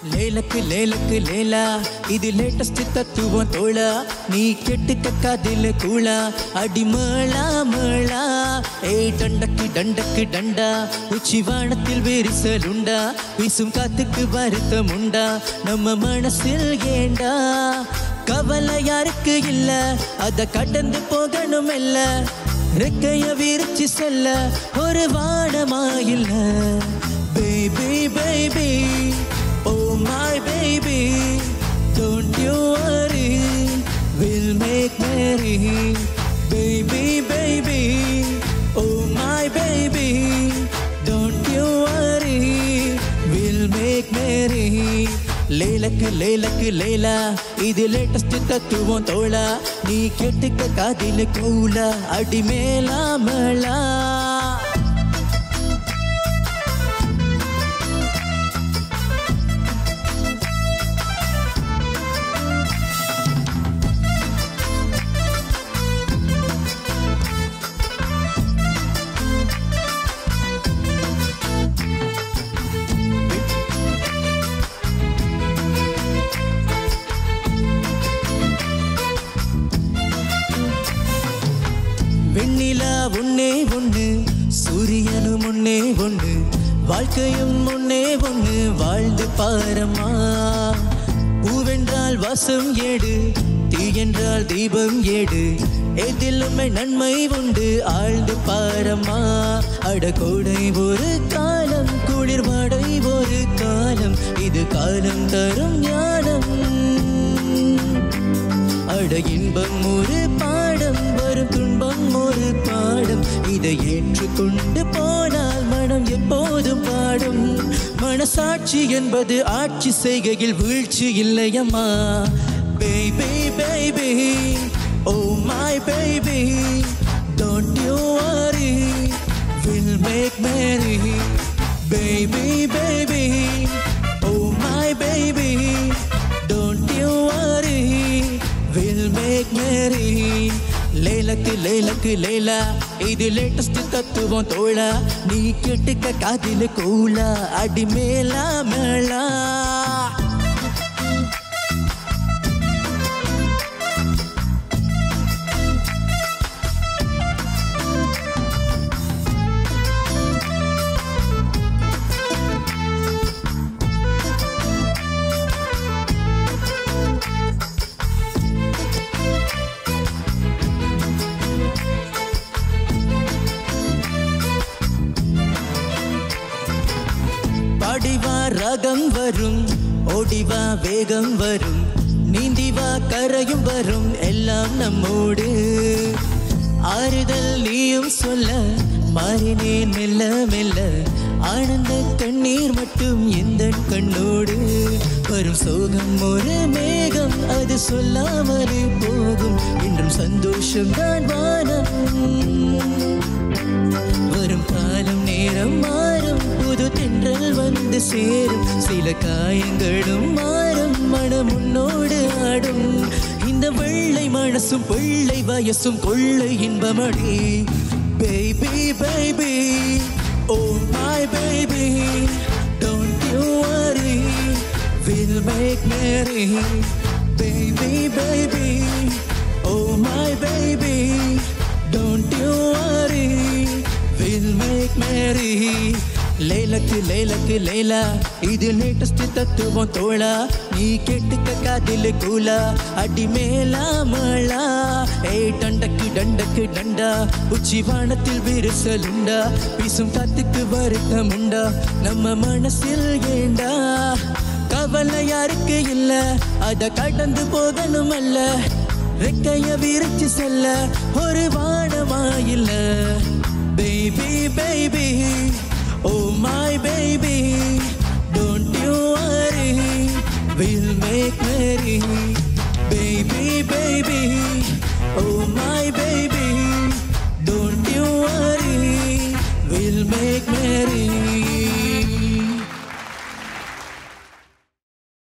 லேலக்கு லேலக்கு லேலா இது லேட்டஸ்ட் தத்துவம் தோழா நீ கெட்டுக்க காதில் கூழா அடி மேளா மேளா ஏய் டண்டக்கு டண்டக்கு டண்டா உச்சி வானத்தில் விரிசலுண்டா வீசும் காத்துக்கு வருத்தம் உண்டா நம்ம மனசில் ஏண்டா கவலை யாருக்கு இல்ல அத கடந்து போகணும் இல்ல ரெக்கைய விரிச்சு செல்ல ஒரு வானமா இல்ல baby baby oh my baby don't you worry we'll make merry baby baby oh my baby don't you worry we'll make merry லேலக்கு லேலக்கு லேலா இது லேட்டஸ்ட் தத்துவம் தோழா நீ கேட்டுக்க காதில் கூலா அடி மேலா மேளா வெண்ணிலா ஒன்னே ஒன்று சூரியனும் ஒன்னே ஒன்று வாழ்க்கையும் ஒன்னே ஒன்று வாழ்ந்து பாரம்மா பூவென்றால் வாசம் ஏடு தீ என்றால் தீபம் ஏடு எதிலுமே நன்மை உண்டு ஆழ்ந்து பாரம்மா அடகோடை ஒரு காலம் குளிர் வாடை ஒரு காலம் இது காலம் தரும் ஞானம் அட இன்பம் ஒரு பாடம் வரும் துன்பம் ஒரு பாடம் இதை ஏற்றுக்கொண்டு போனால் மனம் எப்போதும் பாடும் மனசாட்சி என்பது ஆட்சி செய்கையில் வீழ்ச்சி இல்லையம்மா baby baby oh my baby don't you worry we'll make merry baby baby oh my baby don't you worry we'll make merry லேலக்கு லேலக்கு லேலா இது லேட்டஸ்ட் தத்துவம் தோழா நீ கேட்டுக்க காதில் கூலா அடி மேலா மேளா பாடிவா ராகம் வரும் ஓடிவா வேகம் வரும் நீந்திவா கரையும் வரும் எல்லாம் நம்மோடு ஆறுதல் நீயும் சொல்ல மாறினேன் மெல்ல மெல்ல ஆனந்த கண்ணீர் மட்டும் எந்த கண்ணோடு வரும் சோகம் ஒரு மேகம் அது சொல்லாமலே போகும் என்றும் சந்தோஷம் தான் வானம் வரும் காலம் நேரம் மாறும் புது தென்றல் வந்து சேரும் சில காயங்களும் மாறும் மனம் உன்னோடு ஆடும் இந்த வெள்ளை மனசும் பிள்ளை வயசும் கொள்ளை இன்பமடி baby baby oh my baby don't you worry we'll make merry baby baby oh my baby don't you worry we'll make merry லேலக்கு லேலக்கு லேலா இது லேட்டஸ்ட் தத்துவம் தோழா நீ கேட்டுக்க காதில் கூலா அடி மேலா மேளா ஏய் டண்டக்கு டண்டக்கு டண்டா உச்சி வானத்தில் விரிசலுண்டா வீசும் காத்துக்கு வருத்தம் உண்டா நம்ம மனசில் ஏண்டா கவலை யாருக்கு இல்ல அத கடந்து போகணும் அல்ல ரெக்கைய விரிச்சு செல்ல ஒரு வானமா இல்ல baby baby oh my baby don't you worry we'll make merry baby baby oh my baby don't you worry we'll make merry